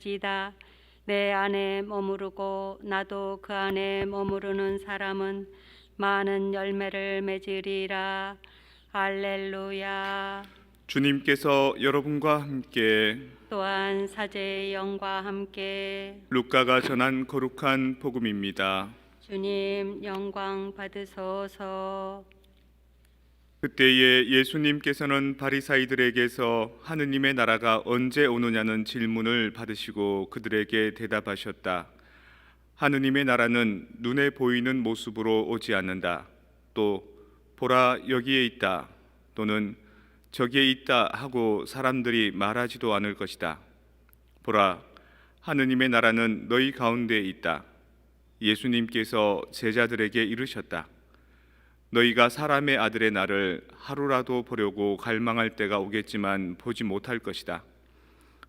지다. 내 안에 머무르고 나도 그 안에 머무르는 사람은 많은 열매를 맺으리라. 할렐루야. 주님께서 여러분과 함께 또한 사제의 영과 함께 루카가 전한 거룩한 복음입니다. 주님 영광 받으소서. 그때에 예수님께서는 바리사이들에게서 하느님의 나라가 언제 오느냐는 질문을 받으시고 그들에게 대답하셨다. 하느님의 나라는 눈에 보이는 모습으로 오지 않는다. 또 보라 여기에 있다 또는 저기에 있다 하고 사람들이 말하지도 않을 것이다. 보라 하느님의 나라는 너희 가운데에 있다. 예수님께서 제자들에게 이르셨다. 너희가 사람의 아들의 날을 하루라도 보려고 갈망할 때가 오겠지만 보지 못할 것이다.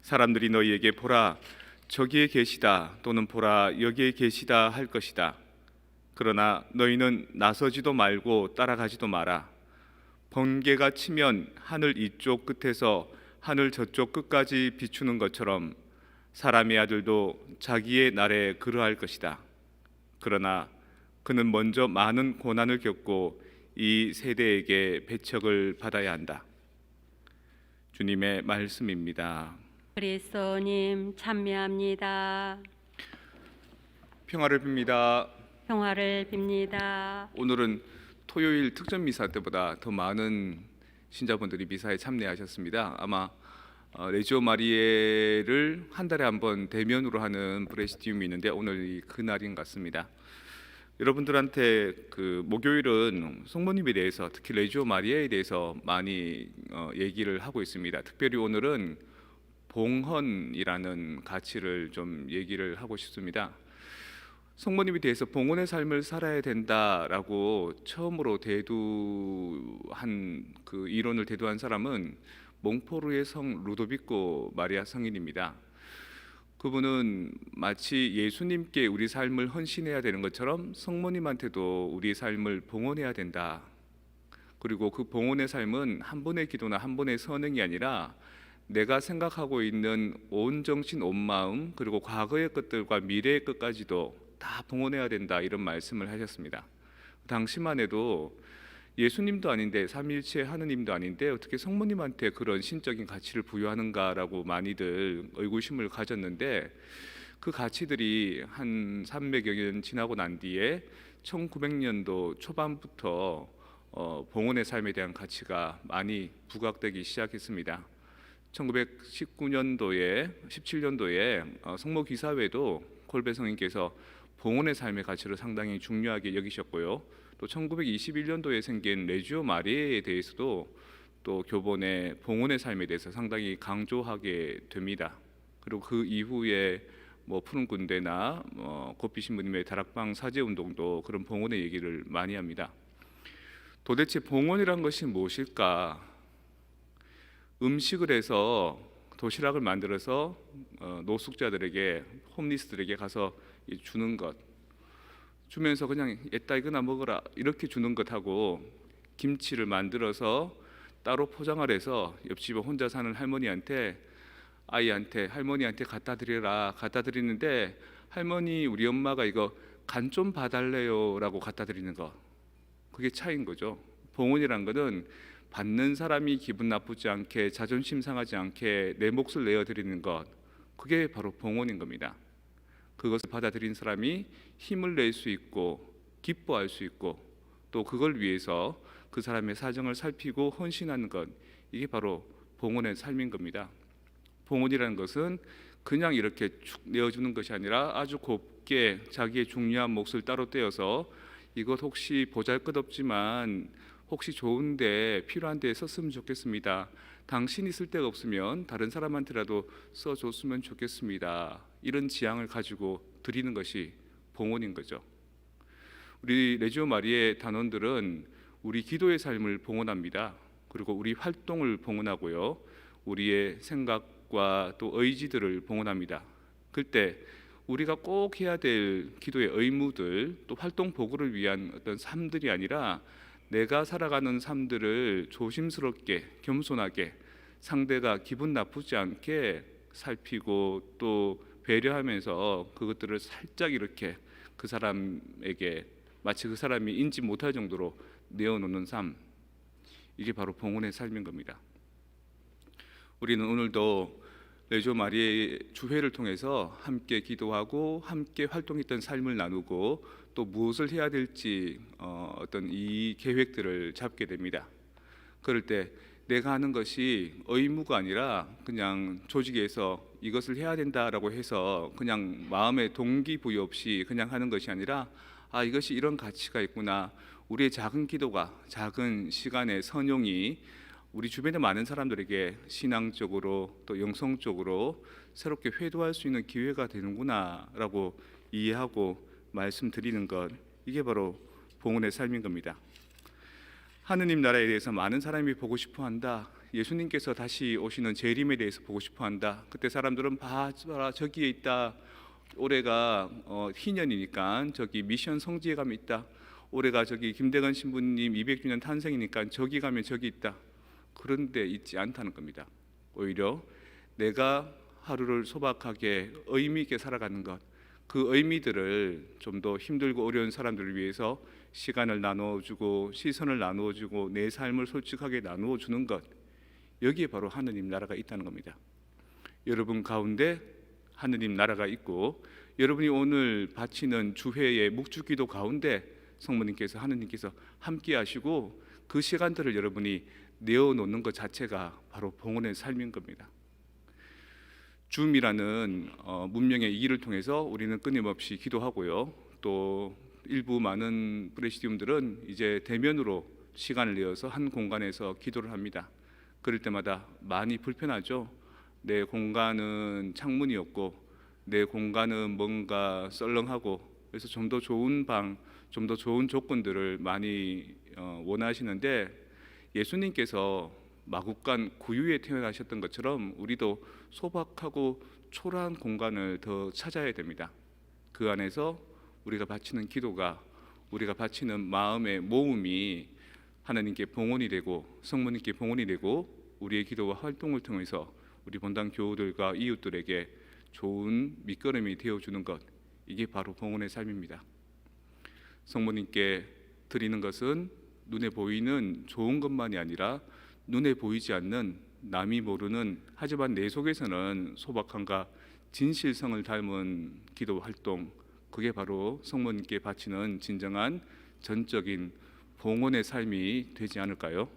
사람들이 너희에게 보라 저기에 계시다 또는 보라 여기에 계시다 할 것이다. 그러나 너희는 나서지도 말고 따라가지도 마라. 번개가 치면 하늘 이쪽 끝에서 하늘 저쪽 끝까지 비추는 것처럼 사람의 아들도 자기의 날에 그러할 것이다. 그러나 그는 먼저 많은 고난을 겪고 이 세대에게 배척을 받아야 한다. 주님의 말씀입니다. 그리스도님 찬미합니다. 평화를 빕니다. 평화를 빕니다. 오늘은 토요일 특전 미사 때보다 더 많은 신자분들이 미사에 참여하셨습니다. 아마 레지오 마리에를 한 달에 한 번 대면으로 하는 프레시디움이 있는데 오늘이 그날인 것 같습니다. 여러분들한테 그 목요일은 성모님에 대해서 특히 레지오 마리아에 대해서 많이 얘기를 하고 있습니다. 특별히 오늘은 봉헌이라는 가치를 좀 얘기를 하고 싶습니다. 성모님에 대해서 봉헌의 삶을 살아야 된다라고 처음으로 대두한 그 이론을 대두한 사람은 몽포르의 성 루도비코 마리아 성인입니다. 그분은 마치 예수님께 우리 삶을 헌신해야 되는 것처럼 성모님한테도 우리 삶을 봉헌해야 된다. 그리고 그 봉헌의 삶은 한 번의 기도나 한 번의 선행이 아니라 내가 생각하고 있는 온 정신 온 마음 그리고 과거의 것들과 미래의 것까지도 다 봉헌해야 된다 이런 말씀을 하셨습니다. 당시만 해도 예수님도 아닌데 삼위일체 하느님도 아닌데 어떻게 성모님한테 그런 신적인 가치를 부여하는가라고 많이들 의구심을 가졌는데 그 가치들이 한 300여 년 지나고 난 뒤에 1900년도 초반부터 봉헌의 삶에 대한 가치가 많이 부각되기 시작했습니다. 1919년도에 17년도에 성모 기사회도 콜베 성인께서 봉헌의 삶의 가치를 상당히 중요하게 여기셨고요. 또 1921년도에 생긴 레지오 마리아에 대해서도 또 교본의 봉헌의 삶에 대해서 상당히 강조하게 됩니다. 그리고 그 이후에 푸른 군대나 고피 신부님의 다락방 사제 운동도 그런 봉헌의 얘기를 많이 합니다. 도대체 봉헌이란 것이 무엇일까? 음식을 해서 도시락을 만들어서 노숙자들에게 홈리스들에게 가서 주는 것, 주면서 그냥 에따 이거나 먹어라 이렇게 주는 것하고 김치를 만들어서 따로 포장을 해서 옆집에 혼자 사는 할머니한테 갖다 드리라 갖다 드리는데 할머니 우리 엄마가 이거 간 좀 봐달래요 라고 갖다 드리는 거, 그게 차이인 거죠. 봉헌이란 거는 받는 사람이 기분 나쁘지 않게 자존심 상하지 않게 내 몫을 내어드리는 것, 그게 바로 봉헌인 겁니다. 그것을 받아들인 사람이 힘을 낼 수 있고 기뻐할 수 있고 또 그걸 위해서 그 사람의 사정을 살피고 헌신하는 것, 이게 바로 봉헌의 삶인 겁니다. 봉헌이라는 것은 그냥 이렇게 축 내어주는 것이 아니라 아주 곱게 자기의 중요한 몫을 따로 떼어서 이것 혹시 보잘것없지만 혹시 좋은데 필요한 데에 썼으면 좋겠습니다. 당신이 쓸 데가 없으면 다른 사람한테라도 써줬으면 좋겠습니다. 이런 지향을 가지고 드리는 것이 봉헌인 거죠. 우리 레지오 마리의 단원들은 우리 기도의 삶을 봉헌합니다. 그리고 우리 활동을 봉헌하고요. 우리의 생각과 또 의지들을 봉헌합니다. 그때 우리가 꼭 해야 될 기도의 의무들 또 활동 보고를 위한 어떤 삶들이 아니라 내가 살아가는 삶들을 조심스럽게 겸손하게 상대가 기분 나쁘지 않게 살피고 또 배려하면서 그것들을 살짝 이렇게 그 사람에게 마치 그 사람이 인지 못할 정도로 내어놓는 삶, 이게 바로 봉헌의 삶인 겁니다. 우리는 오늘도 레조 마리아의 주회를 통해서 함께 기도하고 함께 활동했던 삶을 나누고 또 무엇을 해야 될지 어떤 이 계획들을 잡게 됩니다. 그럴 때 내가 하는 것이 의무가 아니라 그냥 조직에서 이것을 해야 된다라고 해서 그냥 마음에 동기부여 없이 그냥 하는 것이 아니라 이것이 이런 가치가 있구나. 우리의 작은 기도가, 작은 시간의 선용이 우리 주변의 많은 사람들에게 신앙적으로 또 영성적으로 새롭게 회도할 수 있는 기회가 되는구나라고 이해하고 말씀드리는 것, 이게 바로 봉헌의 삶인 겁니다. 하느님 나라에 대해서 많은 사람이 보고 싶어한다. 예수님께서 다시 오시는 재림에 대해서 보고 싶어한다. 그때 사람들은 봐라 저기에 있다. 올해가 희년이니까 저기 미션 성지에 가면 있다. 올해가 저기 김대건 신부님 200주년 탄생이니까 저기 가면 저기 있다. 그런데 있지 않다는 겁니다. 오히려 내가 하루를 소박하게 의미 있게 살아가는 것, 그 의미들을 좀 더 힘들고 어려운 사람들을 위해서 시간을 나누어주고 시선을 나누어주고 내 삶을 솔직하게 나누어주는 것, 여기에 바로 하느님 나라가 있다는 겁니다. 여러분 가운데 하느님 나라가 있고 여러분이 오늘 바치는 주회의 묵주기도 가운데 성모님께서 하느님께서 함께 하시고 그 시간들을 여러분이 내어놓는 것 자체가 바로 봉헌의 삶인 겁니다. 줌이라는 문명의 이 길을 통해서 우리는 끊임없이 기도하고요. 또 일부 많은 프레시디움들은 이제 대면으로 시간을 내어서 한 공간에서 기도를 합니다. 그럴 때마다 많이 불편하죠. 내 공간은 창문이었고 내 공간은 뭔가 썰렁하고, 그래서 좀 더 좋은 방, 좀 더 좋은 조건들을 많이 원하시는데 예수님께서 마국간 구유에 태어나셨던 것처럼 우리도 소박하고 초라한 공간을 더 찾아야 됩니다. 그 안에서 우리가 바치는 기도가, 우리가 바치는 마음의 모음이 하나님께 봉헌이 되고 성모님께 봉헌이 되고 우리의 기도와 활동을 통해서 우리 본당 교우들과 이웃들에게 좋은 밑거름이 되어주는 것, 이게 바로 봉헌의 삶입니다. 성모님께 드리는 것은 눈에 보이는 좋은 것만이 아니라 눈에 보이지 않는 남이 모르는 하지만 내 속에서는 소박함과 진실성을 닮은 기도 활동, 그게 바로 성모님께 바치는 진정한 전적인 봉헌의 삶이 되지 않을까요?